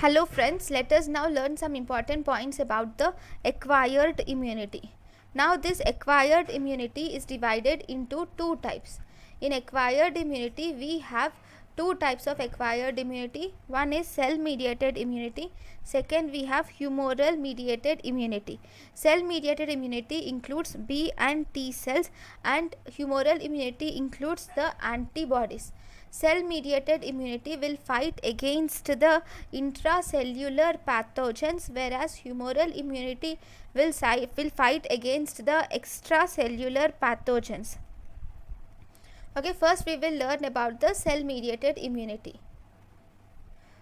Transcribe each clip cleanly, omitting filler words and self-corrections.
Hello friends, let us now learn some important points about the acquired immunity. Now this acquired immunity is divided into two types. In acquired immunity we have two types of acquired immunity. One is cell mediated immunity. Second we have humoral mediated immunity. Cell mediated immunity includes B and T cells, and humoral immunity includes the antibodies. Cell mediated immunity will fight against the intracellular pathogens, whereas humoral immunity will fight against the extracellular pathogens. Okay, first we will learn about the cell mediated immunity.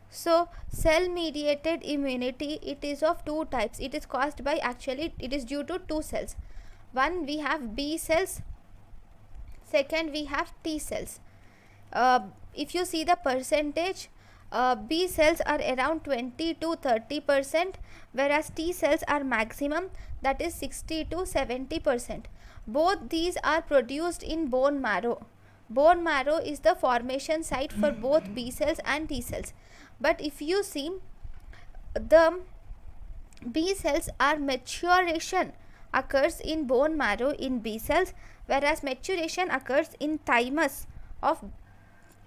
So cell mediated immunity, it is of two types. It is caused by, actually it is due to two cells. One, we have B cells. Second, we have T cells. If you see the percentage, B cells are around 20 to 30%, whereas T cells are maximum, that is 60 to 70%. Both these are produced in bone marrow. Bone marrow is the formation site for both B cells and T cells. But if you see, the B cells are maturation occurs in bone marrow in B cells, whereas maturation occurs in thymus of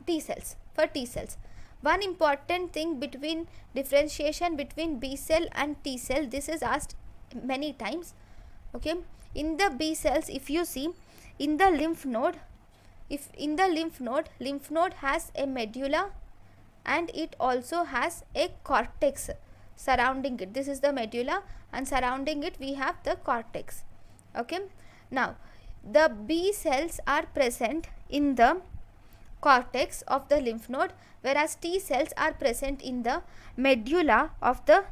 T cells, for T cells. One important thing between differentiation between B cell and T cell, this is asked many times. Okay, in the B cells, if you see in the lymph node, lymph node has a medulla and it also has a cortex surrounding it. This is the medulla, and surrounding it we have the cortex. Okay, now the B cells are present in the cortex of the lymph node, whereas T cells are present in the medulla of the,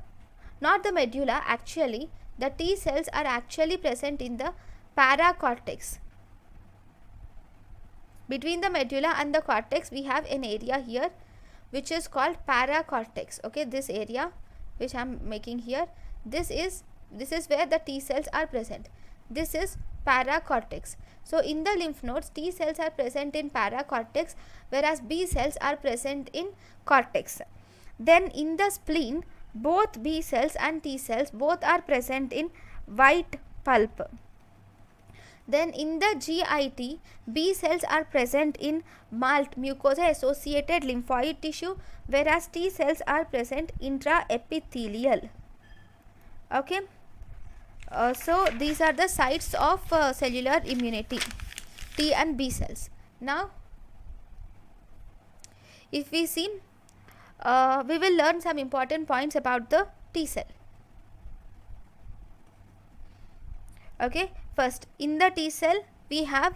not the medulla, actually the T cells are actually present in the paracortex. Between the medulla and the cortex we have an area here which is called paracortex. Okay, this area which I am making here, this is where the T cells are present. This is paracortex. So in the lymph nodes, T cells are present in paracortex, whereas B cells are present in cortex. Then in the spleen, both B cells and T cells both are present in white pulp. Then in the GIT, B cells are present in MALT, mucosa associated lymphoid tissue, whereas T cells are present intraepithelial. Okay. So these are the sites of cellular immunity, T and B cells. Now if we see, we will learn some important points about the T cell. Okay, first in the T cell we have,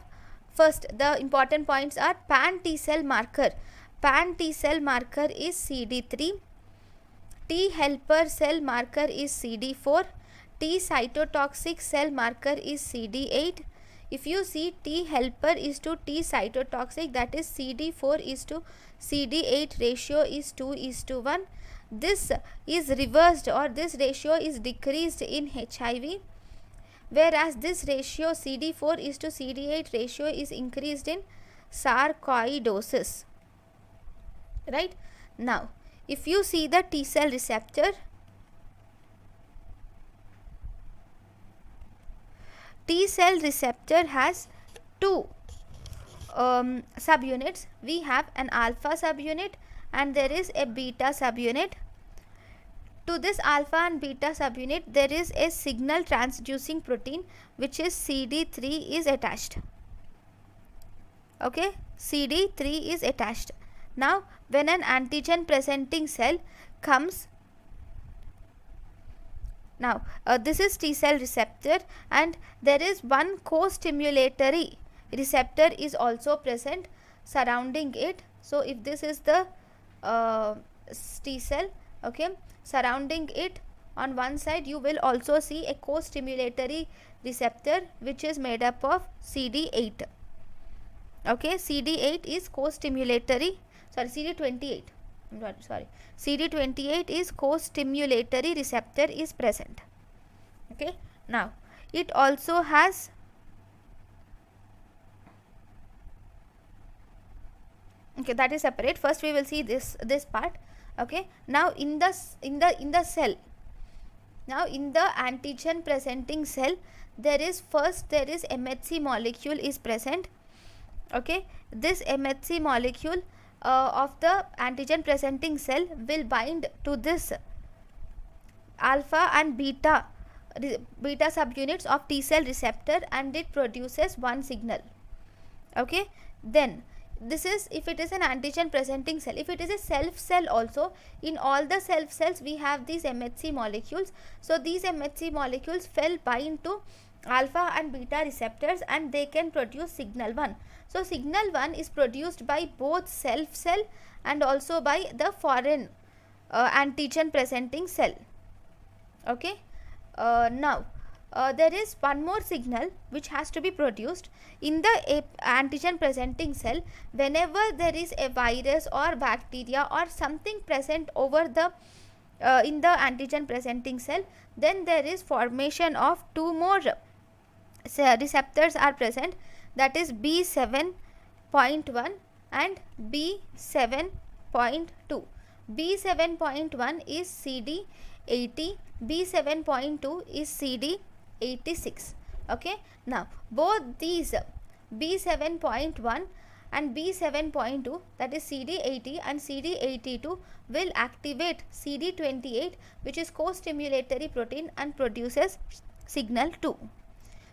first the important points are pan T cell marker. Pan T cell marker is CD3, T helper cell marker is CD4, T cytotoxic cell marker is CD8. If you see, T helper is to T cytotoxic, that is CD4 is to CD8 ratio is 2:1. This is reversed, or this ratio is decreased in HIV, whereas this ratio CD4 is to CD8 ratio is increased in sarcoidosis. Right? Now if you see the T cell receptor, T cell receptor has two subunits. We have an alpha subunit and there is a beta subunit. To this alpha and beta subunit there is a signal transducing protein which is CD3 is attached. Okay, CD3 is attached. Now when an antigen presenting cell comes, now this is T cell receptor and there is one co-stimulatory receptor is also present surrounding it. So if this is the T cell, okay, surrounding it on one side you will also see a co-stimulatory receptor which is made up of CD8. Okay, CD8 is co-stimulatory, sorry, CD28. CD28 is co-stimulatory receptor is present. Okay, now it also has Okay, that is separate. First we will see this part. Okay, now in the cell, now in the antigen presenting cell, there is MHC molecule is present. Okay, this MHC molecule of the antigen presenting cell will bind to this alpha and beta subunits of T cell receptor, and it produces one signal. Okay, then this is if it is an antigen presenting cell. If it is a self cell also, in all the self cells we have these MHC molecules. So these MHC molecules will bind to alpha and beta receptors, and they can produce signal 1. So signal 1 is produced by both self cell and also by the foreign antigen presenting cell. Okay, now there is one more signal which has to be produced in the antigen presenting cell. Whenever there is a virus or bacteria or something present over the in the antigen presenting cell, then there is formation of two more receptors are present, that is B7.1 and B7.2. B7.1 is CD80, B7.2 is CD86. Okay, now both these B7.1 and B7.2, that is CD80 and CD82, will activate CD28, which is co-stimulatory protein, and produces signal 2.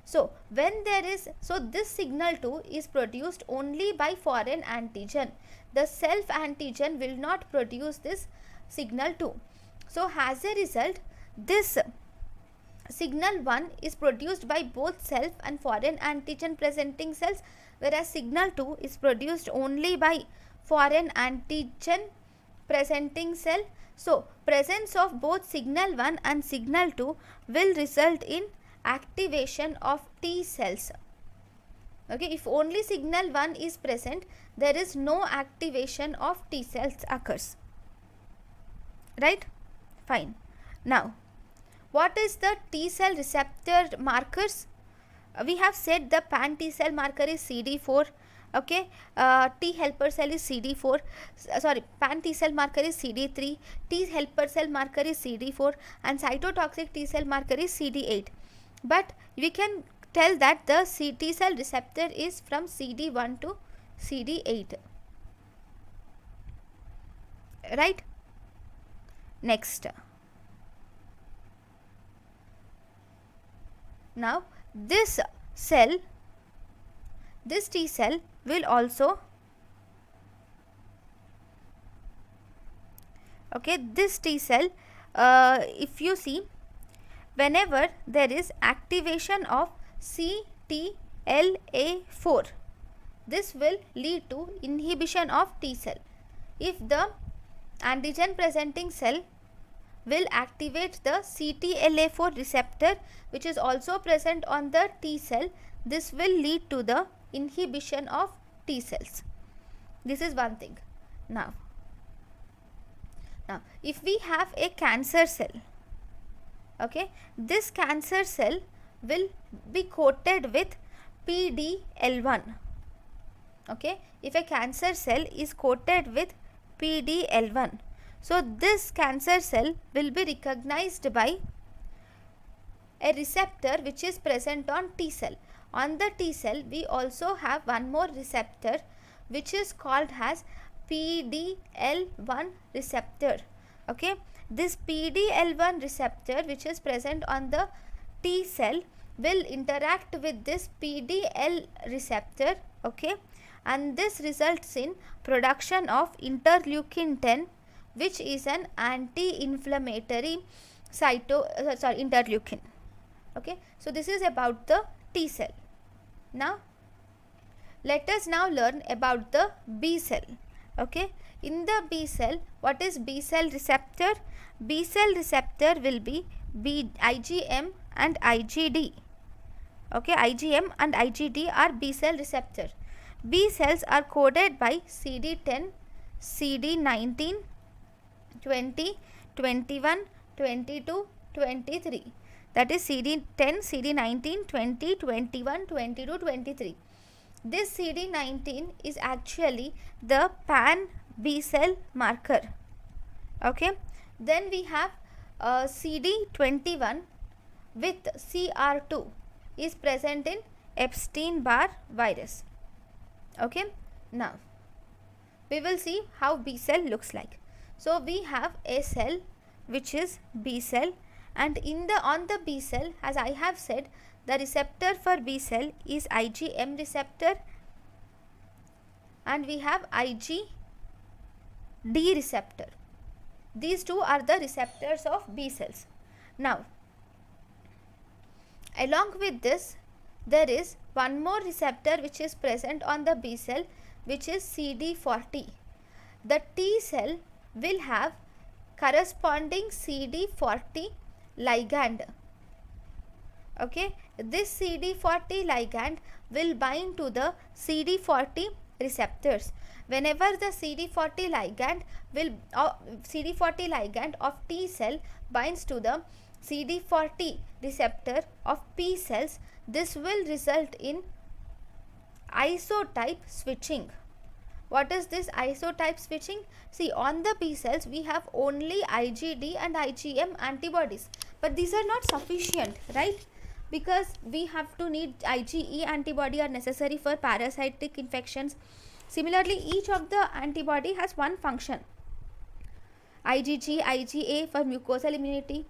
So when there is, so this signal 2 is produced only by foreign antigen. The self antigen will not produce this signal 2. So as a result, this signal 1 is produced by both self and foreign antigen presenting cells, whereas signal 2 is produced only by foreign antigen presenting cell. So presence of both signal 1 and signal 2 will result in activation of T cells. Okay, if only signal 1 is present, there is no activation of T cells occurs. Right? Fine. Now, what is the T cell receptor markers? We have said the pan T cell marker is CD4. Okay, T helper cell is CD4. Pan T cell marker is CD3. T helper cell marker is CD4, and cytotoxic T cell marker is CD8. But we can tell that the T cell receptor is from CD1 to CD8. Right? Next. Now this cell, this T cell will also, okay, this T cell, if you see, whenever there is activation of CTLA4, this will lead to inhibition of T cell. If the antigen presenting cell will activate the CTLA4 receptor, which is also present on the T cell, this will lead to the inhibition of T cells. This is one thing. Now if we have a cancer cell, okay, this cancer cell will be coated with PDL1. Okay, if a cancer cell is coated with PDL1, so this cancer cell will be recognized by a receptor which is present on T cell. On the T cell, we also have one more receptor which is called as PDL1 receptor. Okay, this PDL1 receptor which is present on the T cell will interact with this PDL receptor. Okay, and this results in production of interleukin 10, which is an anti-inflammatory interleukin. Okay, so this is about the T cell. Now let us now learn about the B cell. Okay, in the B cell, what is B cell receptor? B cell receptor will be IgM and IgD. Okay, IgM and IgD are B cell receptor. B cells are coded by CD10, CD19, 20, 21, 22, 23. That is CD10, CD19, 20, 21, 22, 23. This CD19 is actually the pan B cell marker. Okay, then we have CD21 with CR2 is present in Epstein-Barr virus. Okay, now we will see how B cell looks like. So we have a cell which is B cell, and on the B cell, as I have said, the receptor for B cell is IgM receptor, and we have IgD receptor. These two are the receptors of B cells. Now, along with this, there is one more receptor which is present on the B cell, which is CD40. The T cell will have corresponding CD40 ligand. Okay, this CD40 ligand will bind to the CD40 receptors. Whenever the CD40 ligand of T cell binds to the CD40 receptor of P cells, this will result in isotype switching. What is this isotype switching? See, on the B cells we have only IgD and IgM antibodies, but these are not sufficient, right? Because we have to need IgE antibody are necessary for parasitic infections. Similarly, each of the antibody has one function. IgG, IgA for mucosal immunity.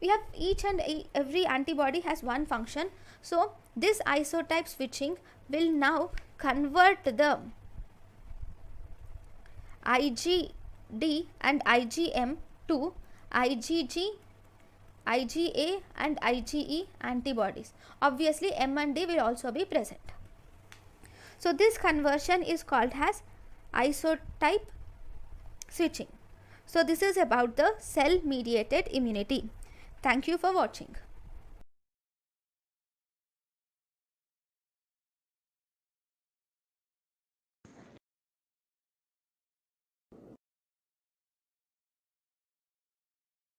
We have each and every antibody has one function. So this isotype switching will now convert the IgD and IgM to IgG, IgA and IgE antibodies. Obviously M and D will also be present. So this conversion is called as isotype switching. So this is about the cell mediated immunity. Thank you for watching.